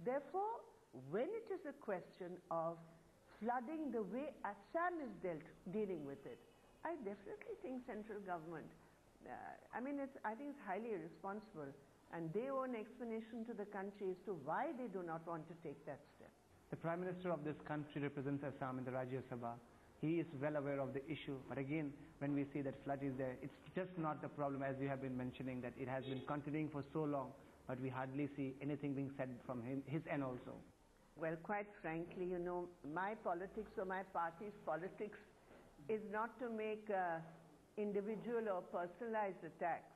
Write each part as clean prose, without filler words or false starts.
Therefore, when it is a question of flooding the way Assam is dealing with it, I definitely think central government, I think it's highly irresponsible, and they owe an explanation to the country as to why they do not want to take that step. The Prime Minister of this country represents Assam in the Rajya Sabha. He is well aware of the issue, but again, when we see that flood is there, it's just not the problem as you have been mentioning, that it has been continuing for so long, but we hardly see anything being said from his end also. Well, quite frankly, my politics or my party's politics is not to make individual or personalized attacks.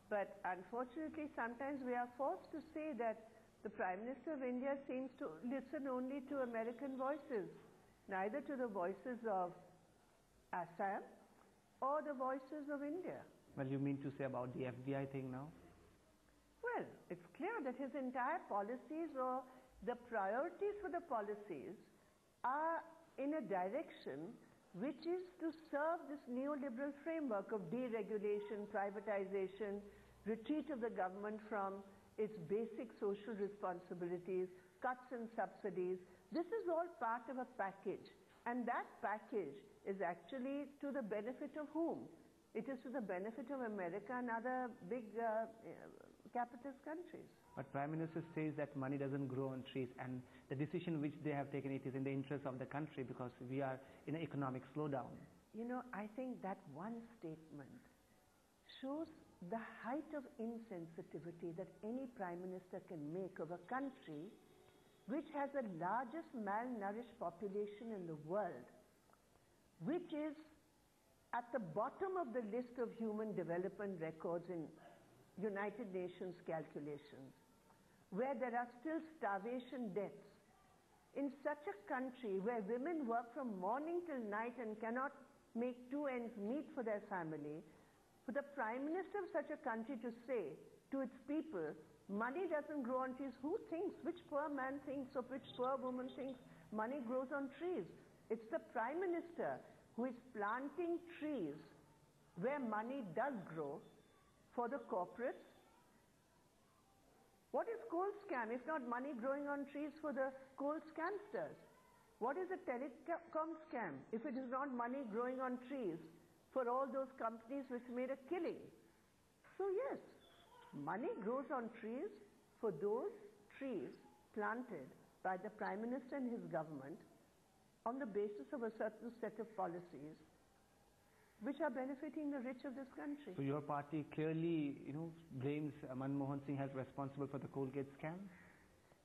But unfortunately, sometimes we are forced to say that the Prime Minister of India seems to listen only to American voices, neither to the voices of Assam or the voices of India. Well, you mean to say about the FDI thing now? Well, it's clear that his entire policies or the priorities for the policies are in a direction which is to serve this neoliberal framework of deregulation, privatization, retreat of the government from its basic social responsibilities, cuts in subsidies. This is all part of a package, and that package is actually to the benefit of whom? It is to the benefit of America and other big capitalist countries. But Prime Minister says that money doesn't grow on trees, and the decision which they have taken, it is in the interest of the country because we are in an economic slowdown. I think that one statement shows the height of insensitivity that any Prime Minister can make of a country which has the largest malnourished population in the world, which is at the bottom of the list of human development records in United Nations calculations, where there are still starvation deaths. In such a country where women work from morning till night and cannot make two ends meet for their family, for the Prime Minister of such a country to say to its people, money doesn't grow on trees. Who thinks, which poor man thinks, or which poor woman thinks money grows on trees? It's the Prime Minister who is planting trees where money does grow for the corporates. What is coal scam if not money growing on trees for the coal scamsters? What is a telecom scam if it is not money growing on trees for all those companies which made a killing? So yes, money grows on trees for those trees planted by the Prime Minister and his government on the basis of a certain set of policies which are benefiting the rich of this country. So your party clearly, blames Manmohan Singh as responsible for the Colgate scam?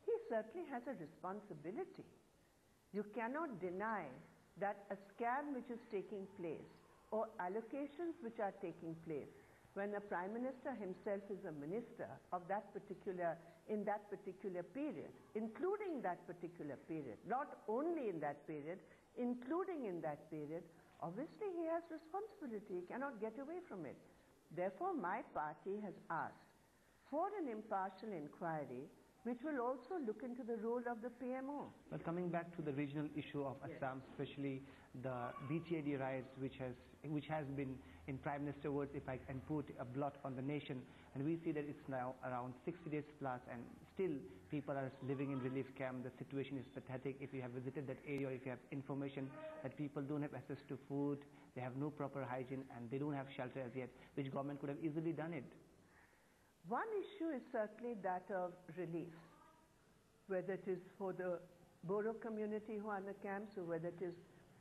He certainly has a responsibility. You cannot deny that a scam which is taking place or allocations which are taking place when the Prime Minister himself is a minister of in that particular period, including that particular period, not only in that period, including in that period, obviously he has responsibility. He cannot get away from it. Therefore, my party has asked for an impartial inquiry which will also look into the role of the PMO. But coming back to the regional issue of Assam, especially the BTAD riots, which has been in Prime Minister words, if I can put a blot on the nation, and we see that it's now around 60 days plus, and still people are living in relief camp. The situation is pathetic. If you have visited that area, or if you have information that people don't have access to food, they have no proper hygiene, and they don't have shelter as yet, which government could have easily done it. One issue is certainly that of relief, whether it is for the Bodo community who are in the camps or whether it is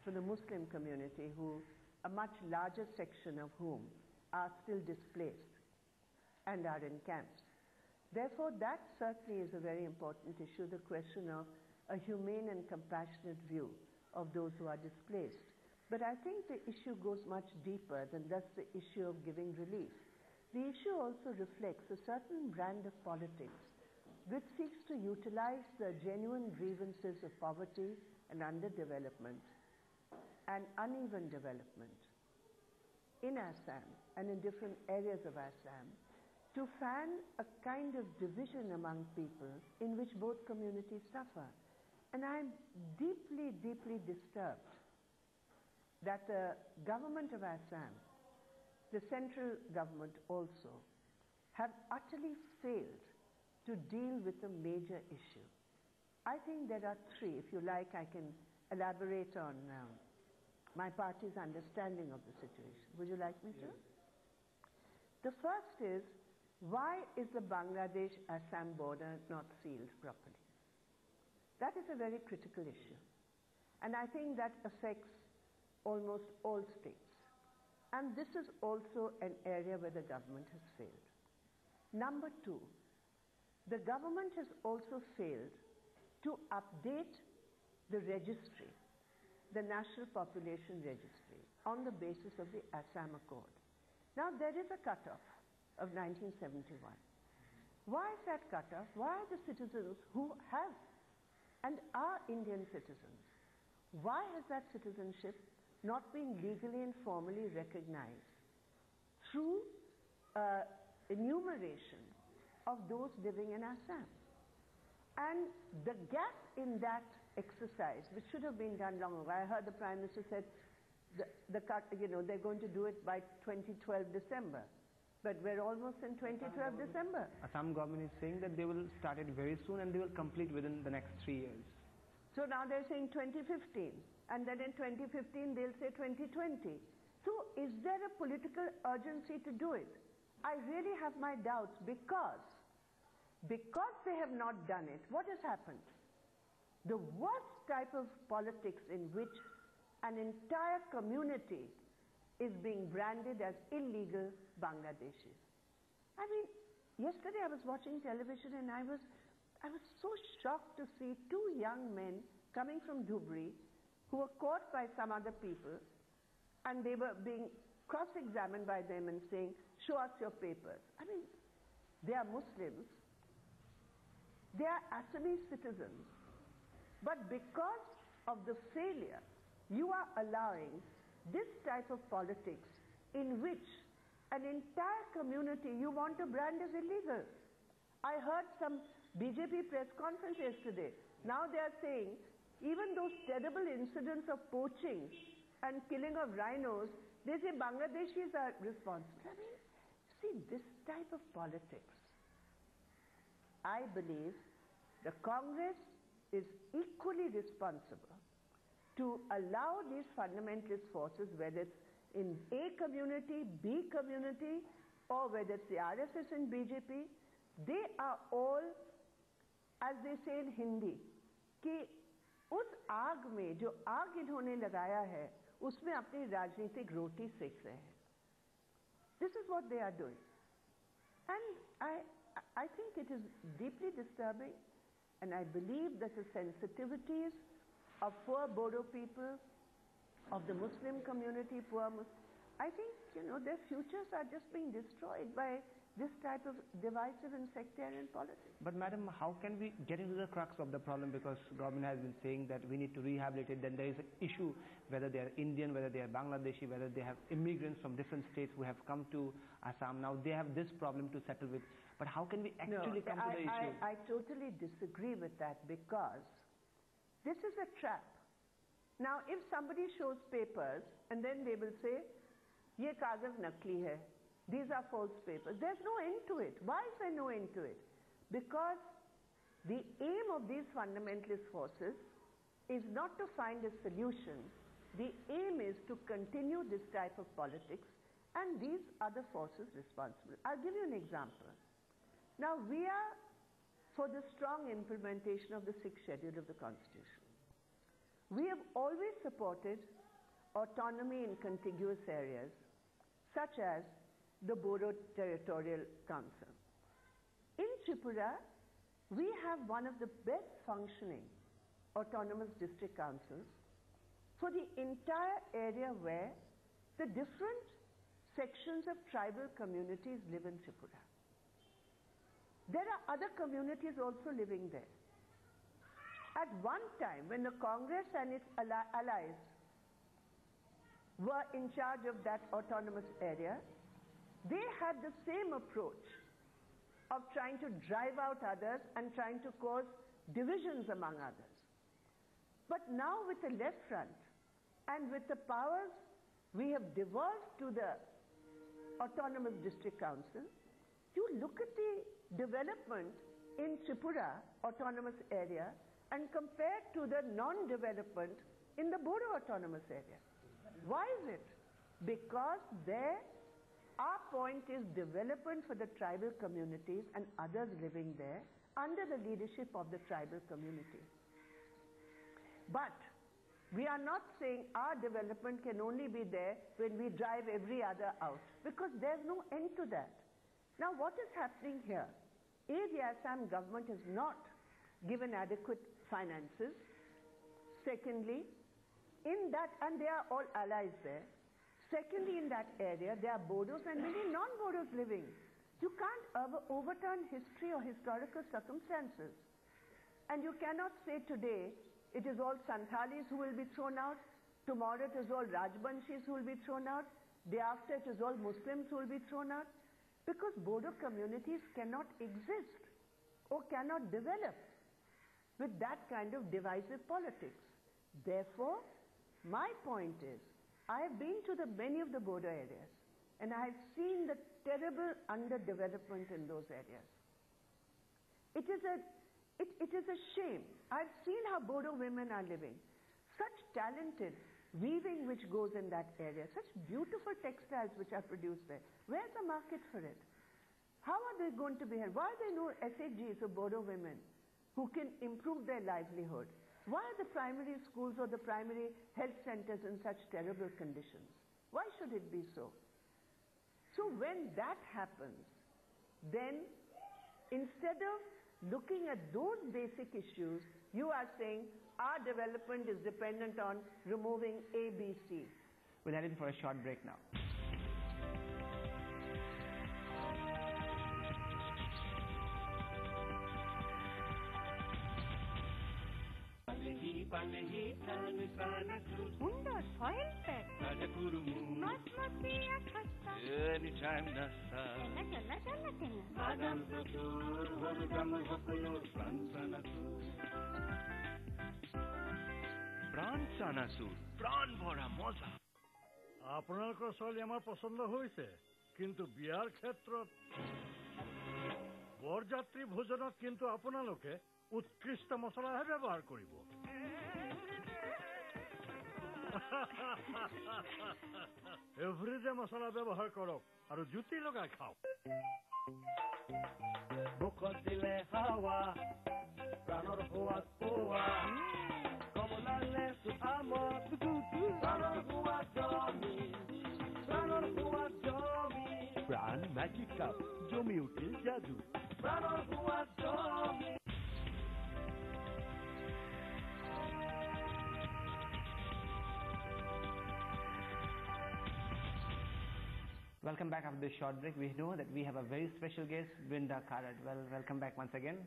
for the Muslim community, who a much larger section of whom are still displaced and are in camps. Therefore, that certainly is a very important issue, the question of a humane and compassionate view of those who are displaced. But I think the issue goes much deeper than just the issue of giving relief. The issue also reflects a certain brand of politics which seeks to utilize the genuine grievances of poverty and underdevelopment and uneven development in Assam and in different areas of Assam to fan a kind of division among people in which both communities suffer. And I am deeply, deeply disturbed that the government of Assam, the central government also, have utterly failed to deal with a major issue. I think there are three. If you like, I can elaborate on my party's understanding of the situation. Would you like me to? The first is, why is the Bangladesh-Assam border not sealed properly? That is a very critical issue. And I think that affects almost all states. And this is also an area where the government has failed. Number two, the government has also failed to update the registry, the National Population Registry, on the basis of the Assam Accord. Now there is a cutoff of 1971. Why is that cutoff? Why are the citizens who have and are Indian citizens, why has that citizenship not been legally and formally recognized through enumeration of those living in Assam? And the gap in that exercise, which should have been done long ago, I heard the Prime Minister said they're going to do it by 2012 December. But we're almost in 2012 December. Assam government is saying that they will start it very soon and they will complete within the next 3 years. So now they're saying 2015. And then in 2015 they'll say 2020. So is there a political urgency to do it? I really have my doubts because they have not done it. What has happened? The worst type of politics in which an entire community is being branded as illegal Bangladeshis. I mean, yesterday I was watching television and I was so shocked to see two young men coming from Dhubri who were caught by some other people, and they were being cross-examined by them and saying, show us your papers. I mean, they are Muslims, they are Assamese citizens, but because of the failure, you are allowing this type of politics in which an entire community you want to brand as illegal. I heard some BJP press conference yesterday. Now they are saying even those terrible incidents of poaching and killing of rhinos, they say Bangladeshis are responsible. I mean, see, this type of politics, I believe the Congress is equally responsible to allow these fundamentalist forces, whether it's in A community, B community, or whether it's the RSS and BJP, they are all, as they say in Hindi, कि उस आग में जो आग इन्होंने लगाया है, उसमें अपनी राजनीतिक रोटी सेक रहे हैं. This is what they are doing. And I think it is deeply disturbing, and I believe that the sensitivities of poor Bodo people, of the Muslim community, I think, their futures are just being destroyed by this type of divisive and sectarian politics. But madam, how can we get into the crux of the problem? Because government has been saying that we need to rehabilitate. Then there is an issue whether they are Indian, whether they are Bangladeshi, whether they have immigrants from different states who have come to Assam. Now they have this problem to settle with. But how can we actually come to the issue? I totally disagree with that, because this is a trap. Now if somebody shows papers and then they will say, ye kagaz nakli hai, these are false papers. There's no end to it. Why is there no end to it? Because the aim of these fundamentalist forces is not to find a solution. The aim is to continue this type of politics, and these are the forces responsible. I'll give you an example. Now we are for the strong implementation of the 6th schedule of the Constitution. We have always supported autonomy in contiguous areas, such as the Bodo Territorial Council. In Tripura, we have one of the best functioning autonomous district councils for the entire area where the different sections of tribal communities live in Tripura. There are other communities also living there. At one time, when the Congress and its allies were in charge of that autonomous area, they had the same approach of trying to drive out others and trying to cause divisions among others. But now with the left front and with the powers we have devolved to the Autonomous District Council, you look at the development in Tripura Autonomous Area and compared to the non-development in the Bodo Autonomous Area. Why is it? Because there, our point is development for the tribal communities and others living there under the leadership of the tribal community. But we are not saying our development can only be there when we drive every other out, because there's no end to that. Now what is happening here? A, the Assam government has not given adequate finances. Secondly, in that, and they are all allies there. Secondly, in that area, there are Bodos and many non-Bodos living. You can't overturn history or historical circumstances. And you cannot say today, it is all Santalis who will be thrown out. Tomorrow it is all Rajbanshis who will be thrown out. Day after it is all Muslims who will be thrown out. Because Bodo communities cannot exist or cannot develop with that kind of divisive politics. Therefore, my point is, I have been to many of the Bodo areas and I have seen the terrible underdevelopment in those areas. It is a shame. I've seen how Bodo women are living. Such talented weaving which goes in that area, such beautiful textiles which are produced there. Where's the market for it? How are they going to be here? Why are there no SHGs of Bodo women who can improve their livelihood? Why are the primary schools or the primary health centers in such terrible conditions? Why should it be so? So when that happens, then instead of looking at those basic issues, you are saying our development is dependent on removing A, B, C. We're heading for a short break now. Anytime প্রাণ ভরা মজা আপোনালোকৰ ছোৱালী আমাৰ পছন্দ হৈছে কিন্তু বিয়াৰ ক্ষেত্ৰত বৰযাত্ৰী ভোজনত কিন্তু আপোনালোকে উৎকৃষ্ট মছলাহে ব্যৱহাৰ কৰিব এভৰিডে মছলা ব্যৱহাৰ কৰক আৰু জুতি লগাই খাওক বুকত দিলে হাৱা প্ৰাণৰ সোৱাদ পোৱা কমলালে সুআমত প্ৰাণৰ সোৱাদ জমি প্ৰাণ ম্যাজিক কাপ জমি উঠিল যাদু প্ৰাণৰ সোৱাদ জমি Welcome back after this short break. We know that we have a very special guest, Brinda Karat. Well, welcome back once again.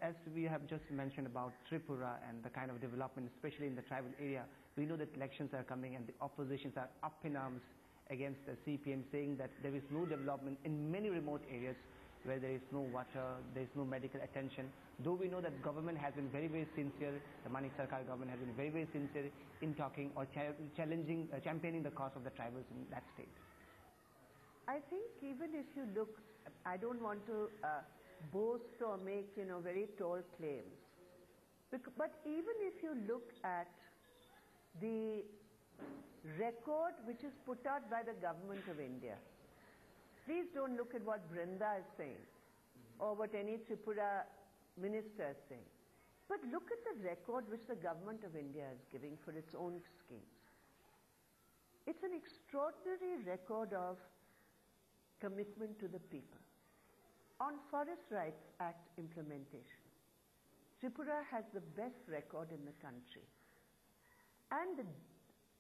As we have just mentioned about Tripura and the kind of development, especially in the tribal area, we know that elections are coming and the oppositions are up in arms against the CPM, saying that there is no development in many remote areas where there is no water, there is no medical attention. Though we know that government has been very, very sincere, the Manik Sarkar government has been very, very sincere in talking or championing the cause of the tribals in that state. I think even if you look, I don't want to boast or make, very tall claims. But even if you look at the record which is put out by the government of India, please don't look at what Brinda is saying or what any Tripura minister is saying. But look at the record which the government of India is giving for its own schemes. It's an extraordinary record of commitment to the people. On Forest Rights Act implementation, Tripura has the best record in the country. And the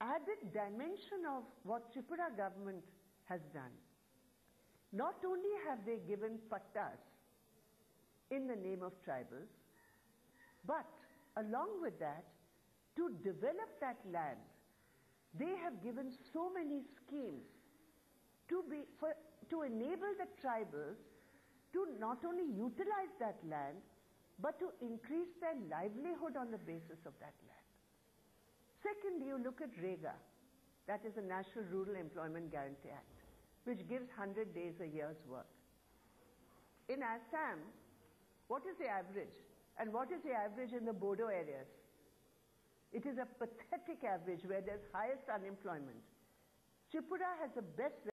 added dimension of what Tripura government has done, not only have they given pattas in the name of tribals, but along with that, to develop that land, they have given so many schemes to enable the tribals to not only utilize that land, but to increase their livelihood on the basis of that land. Secondly, you look at REGA, that is the National Rural Employment Guarantee Act, which gives 100 days a year's work. In Assam, what is the average? And what is the average in the Bodo areas? It is a pathetic average where there's highest unemployment. Tripura has the best